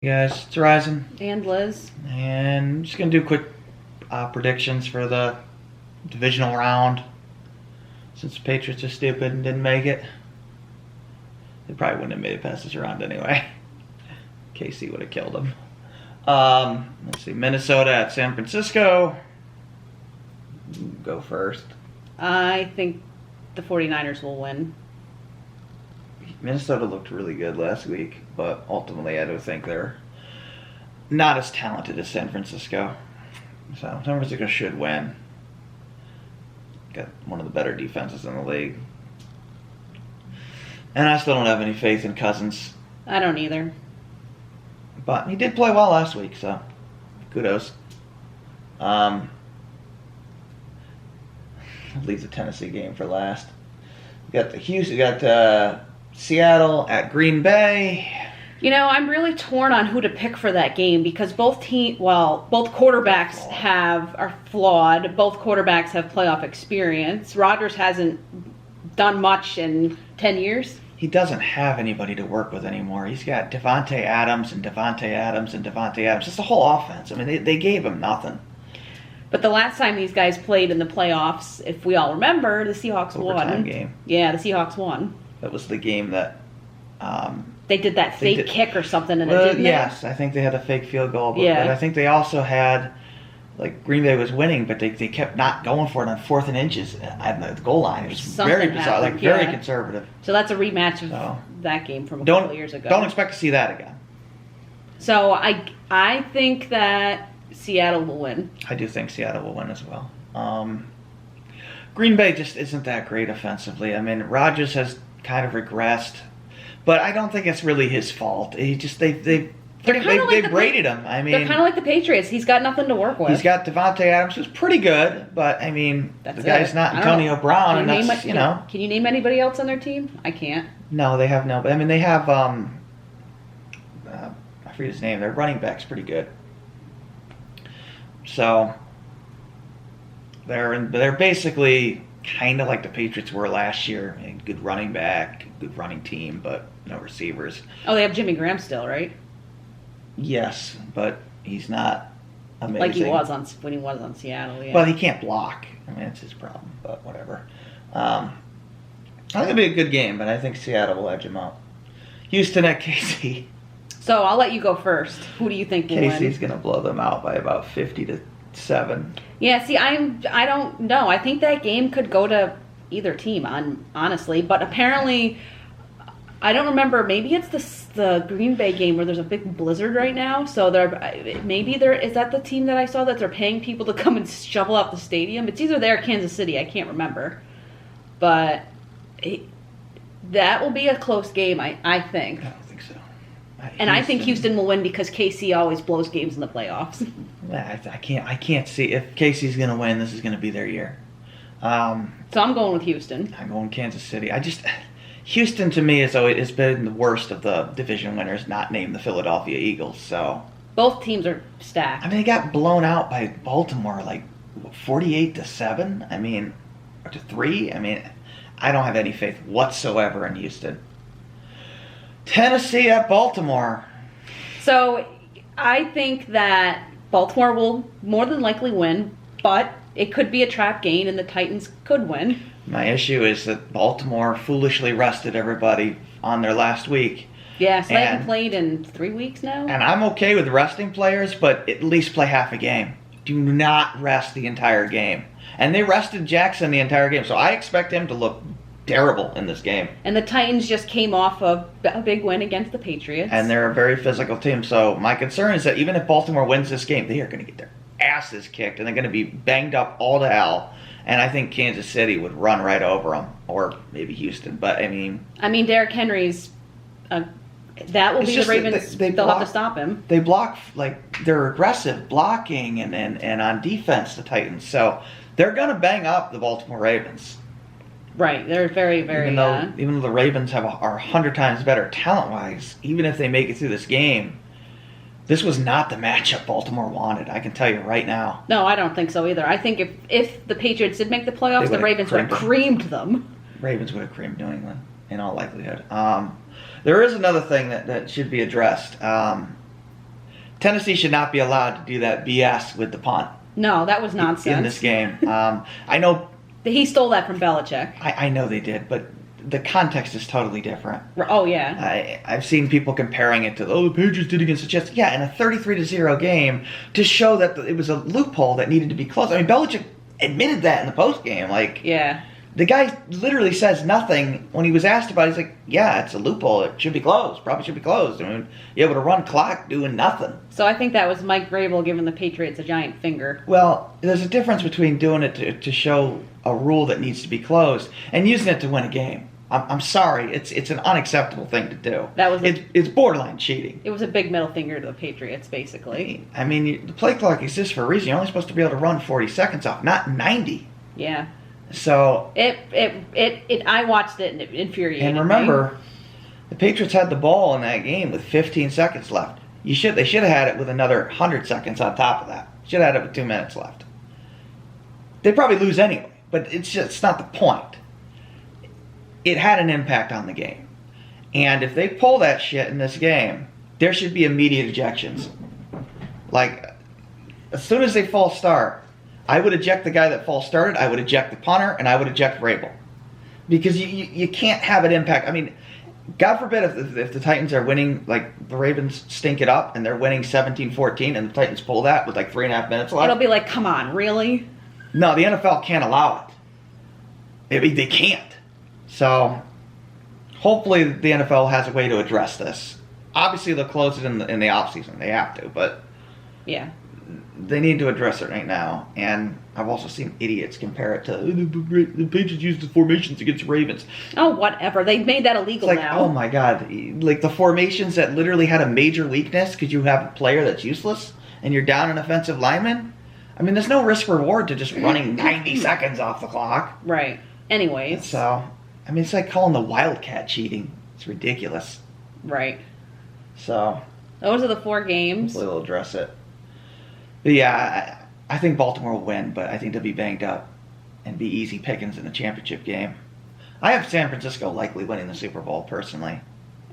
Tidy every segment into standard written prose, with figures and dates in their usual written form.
Guys, it's Ryzen, And Liz. and I'm just gonna do quick predictions for the divisional round. Since the Patriots are stupid and didn't make it, they probably wouldn't have made it past this round anyway. KC would have killed them. Let's see, Minnesota at San Francisco. Go first. I think the 49ers will win. Minnesota looked really good last week, but ultimately I do think they're not as talented as San Francisco. So San Francisco should win. Got one of the better defenses in the league. And I still don't have any faith in Cousins. I don't either. But he did play well last week, so kudos. I'll leave the Tennessee game for last. We got Seattle at Green Bay. You know, I'm really torn on who to pick for that game because both quarterbacks are flawed. Both quarterbacks have playoff experience. Rodgers hasn't done much in 10 years. He doesn't have anybody to work with anymore. He's got Devontae Adams and Devontae Adams and Devontae Adams. It's the whole offense. I mean, they gave him nothing. But the last time these guys played in the playoffs, if we all remember, the Seahawks Overtime won. Game. Yeah, the Seahawks won. That was the game that they did that fake kick or something, and it didn't. Yes, I think they had a fake field goal, but Yeah. I think they also had, like, Green Bay was winning, but they kept not going for it on 4th and inches at the goal line. It was Something very bizarre, happened, like very yeah. conservative. So that's a rematch of So, that game from a couple years ago. Don't expect to see that again. So I think that Seattle will win. I do think Seattle will win as well. Green Bay just isn't that great offensively. I mean, Rodgers has kind of regressed, but I don't think it's really his fault. He just they braided him. I mean, they're kind of like the Patriots. He's got nothing to work with. He's got Devontae Adams, who's pretty good, but I mean, the guy's not Antonio Brown, and that's Can you name anybody else on their team? I can't. No, they have no. But I mean, they have I forget his name. Their running back's pretty good. So they're basically kind of like the Patriots were last year. I mean, good running back, good running team, but no receivers. Oh, they have Jimmy Graham still, right? Yes, but he's not amazing. Like he was when he was on Seattle. Yeah. But he can't block. I mean, it's his problem. But whatever. I think it'll be a good game, but I think Seattle will edge him out. Houston at KC. So I'll let you go first. Who do you think will win? KC's going to blow them out by about 50-7. Yeah, see, I don't know. I think that game could go to either team, honestly. But apparently, I don't remember. Maybe it's the Green Bay game where there's a big blizzard right now. So is that the team that I saw that they're paying people to come and shovel out the stadium? It's either there or Kansas City. I can't remember. But that will be a close game, I think. I don't think so. And I think Houston will win because KC always blows games in the playoffs. I can't see if KC's going to win. This is going to be their year. So I'm going with Houston. I'm going Kansas City. Houston to me has been the worst of the division winners, not named the Philadelphia Eagles. So both teams are stacked. I mean, they got blown out by Baltimore like 48-7. I mean, or to 3. I mean, I don't have any faith whatsoever in Houston. Tennessee at Baltimore. So I think that Baltimore will more than likely win, but it could be a trap game and the Titans could win. My issue is that Baltimore foolishly rested everybody on their last week. Yeah, so they haven't played in 3 weeks now. And I'm okay with resting players, but at least play half a game. Do not rest the entire game. And they rested Jackson the entire game, so I expect him to look terrible in this game. And the Titans just came off a big win against the Patriots. And they're a very physical team, so my concern is that even if Baltimore wins this game, they are going to get their asses kicked, and they're going to be banged up all to hell. And I think Kansas City would run right over them, or maybe Houston. But I mean, Derrick Henry's. That will be the Ravens. They'll have to stop him. They block, like, they're aggressive blocking and on defense, the Titans. So they're going to bang up the Baltimore Ravens. Right, they're very, very. Even though the Ravens are 100 times better talent-wise, even if they make it through this game, this was not the matchup Baltimore wanted. I can tell you right now. No, I don't think so either. I think if the Patriots did make the playoffs, the Ravens would have creamed them. Ravens would have creamed New England, in all likelihood. There is another thing that should be addressed. Tennessee should not be allowed to do that BS with the punt No, that was nonsense. in this game. I know He stole that from Belichick. I know they did, but the context is totally different. Oh, yeah. I've seen people comparing it to, the Patriots did against the Jets. Yeah, in a 33-0 game to show that it was a loophole that needed to be closed. I mean, Belichick admitted that in the postgame. Like, Yeah. the guy literally says nothing when he was asked about it. He's like, yeah, it's a loophole. It should be closed. Probably should be closed. I mean, you're able to run clock doing nothing. So I think that was Mike Vrabel giving the Patriots a giant finger. Well, there's a difference between doing it to show a rule that needs to be closed and using it to win a game. I'm sorry. It's an unacceptable thing to do. It's borderline cheating. It was a big middle finger to the Patriots, basically. I mean, the play clock exists for a reason. You're only supposed to be able to run 40 seconds off, not 90. Yeah. So I watched it and it infuriated me. And remember, the Patriots had the ball in that game with 15 seconds left. They should have had it with another 100 seconds on top of that. Should have had it with 2 minutes left. They'd probably lose anyway, but it's not the point. It had an impact on the game. And if they pull that shit in this game, there should be immediate ejections. Like, as soon as they false start, I would eject the guy that false started, I would eject the punter, and I would eject Vrabel. Because you can't have it impact. I mean, God forbid if the Titans are winning, like the Ravens stink it up, and they're winning 17-14, and the Titans pull that with like 3.5 minutes left. It'll be like, come on, really? No, the NFL can't allow it. They can't. So, hopefully the NFL has a way to address this. Obviously, they'll close it in the offseason. They have to, but yeah, they need to address it right now. And I've also seen idiots compare it to the Patriots used the formations against Ravens. Oh, whatever. They made that illegal now. Oh my God. Like the formations that literally had a major weakness because you have a player that's useless and you're down an offensive lineman. I mean, there's no risk reward to just running 90 seconds off the clock. Right. Anyways. So, I mean, it's like calling the Wildcat cheating. It's ridiculous. Right. So, those are the 4 games. Hopefully they'll address it. But yeah, I think Baltimore will win, but I think they'll be banged up and be easy pickings in the championship game. I have San Francisco likely winning the Super Bowl, personally.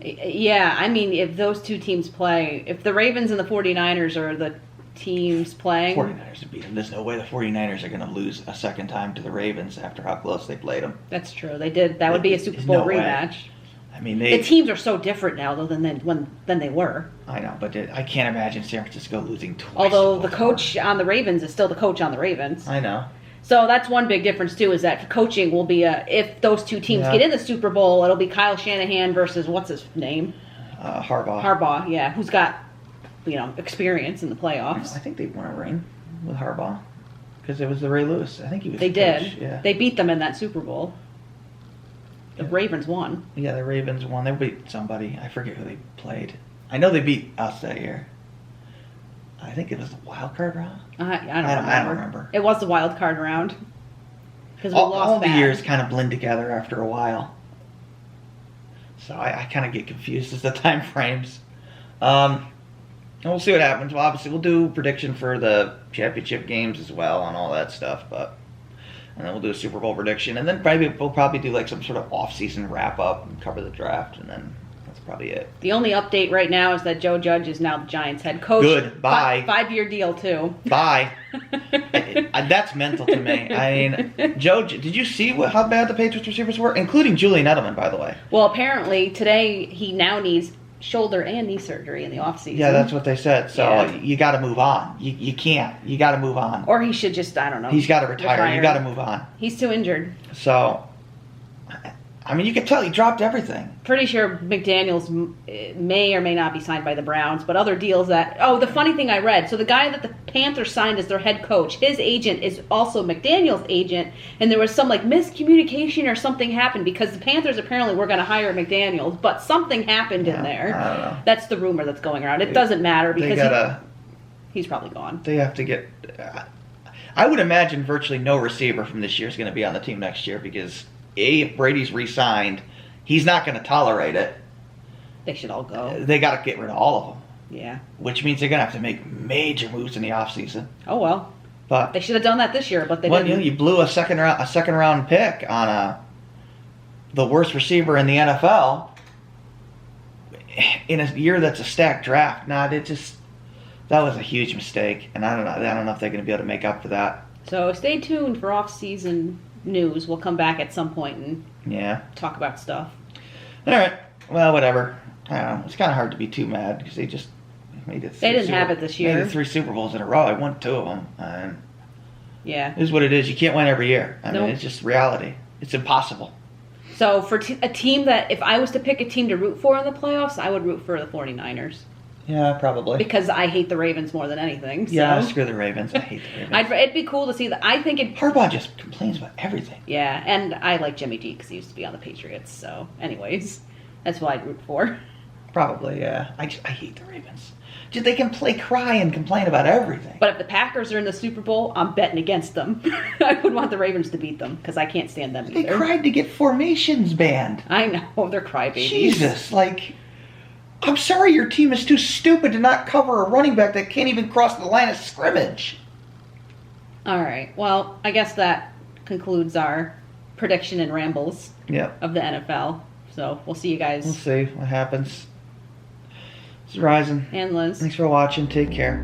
Yeah, I mean, if those two teams play, if the Ravens and the 49ers are the teams playing. 49ers would beat them. There's no way the 49ers are going to lose a second time to the Ravens after how close they played them. That's true. They did. That would be a Super Bowl rematch. Way. I mean, the teams are so different now, though, than they were. I know, but I can't imagine San Francisco losing twice. Although the coach on the Ravens is still the coach on the Ravens. I know. So that's one big difference, too, is that coaching will be, if those two teams get in the Super Bowl, it'll be Kyle Shanahan versus, what's his name? Harbaugh. Harbaugh, yeah, who's got, experience in the playoffs. I think they won a ring with Harbaugh because it was the Ray Lewis. I think he was They the did. coach. Yeah. They beat them in that Super Bowl. The Ravens won. Yeah, the Ravens won. They beat somebody. I forget who they played. I know they beat us that year. I think it was the wild card round. I don't remember. It was the wild card round. Because we lost all the bad. years kind of blend together after a while. So I kind of get confused as the time frames. And we'll see what happens. Well, obviously, we'll do prediction for the championship games as well and all that stuff. And then we'll do a Super Bowl prediction. And then we'll probably do like some sort of off-season wrap-up and cover the draft. And then that's probably it. The only update right now is that Joe Judge is now the Giants head coach. Good. Bye. 5-year deal, too. Bye. That's mental to me. I mean, Joe, did you see how bad the Patriots receivers were? Including Julian Edelman, by the way. Well, apparently, today he now needs shoulder and knee surgery in the offseason. Yeah, that's what they said. So you got to move on. You can't. You got to move on. Or he should just, I don't know. He's got to retire. You got to move on. He's too injured. So, I mean, you can tell he dropped everything. Pretty sure McDaniels may or may not be signed by the Browns, but other deals that... Oh, the funny thing I read. So the guy that the Panthers signed as their head coach, his agent is also McDaniels' agent, and there was some miscommunication or something happened because the Panthers apparently were going to hire McDaniels, but something happened in there. I don't know. That's the rumor that's going around. It doesn't matter because he's probably gone. They have to get... I would imagine virtually no receiver from this year is going to be on the team next year because... if Brady's re-signed, he's not going to tolerate it. They should all go. They got to get rid of all of them. Yeah. Which means they're going to have to make major moves in the offseason. Oh, well. But they should have done that this year, but they didn't. You blew a second round pick on the worst receiver in the NFL in a year that's a stacked draft. That was a huge mistake, and I don't know if they're going to be able to make up for that. So stay tuned for off-season news. We'll come back at some point and talk about stuff. All right. Well, whatever. I don't know. It's kind of hard to be too mad because they just made it. They didn't have it this year. Made it 3 Super Bowls in a row. I won 2 of them. And yeah. It is what it is. You can't win every year. I mean, it's just reality. It's impossible. So for a team that, if I was to pick a team to root for in the playoffs, I would root for the 49ers. Yeah, probably. Because I hate the Ravens more than anything. So. Yeah, screw the Ravens. I hate the Ravens. It'd be cool to see that. I think it. Harbaugh just complains about everything. Yeah, and I like Jimmy G because he used to be on the Patriots. So, anyways, that's what I'd root for. Probably, yeah. I hate the Ravens. Just they can cry and complain about everything. But if the Packers are in the Super Bowl, I'm betting against them. I would want the Ravens to beat them because I can't stand them either. They cried to get formations banned. I know, they're crybabies. Jesus, I'm sorry your team is too stupid to not cover a running back that can't even cross the line of scrimmage. All right. Well, I guess that concludes our prediction and rambles of the NFL. So we'll see you guys. We'll see what happens. This is Ryzen. And Liz. Thanks for watching. Take care.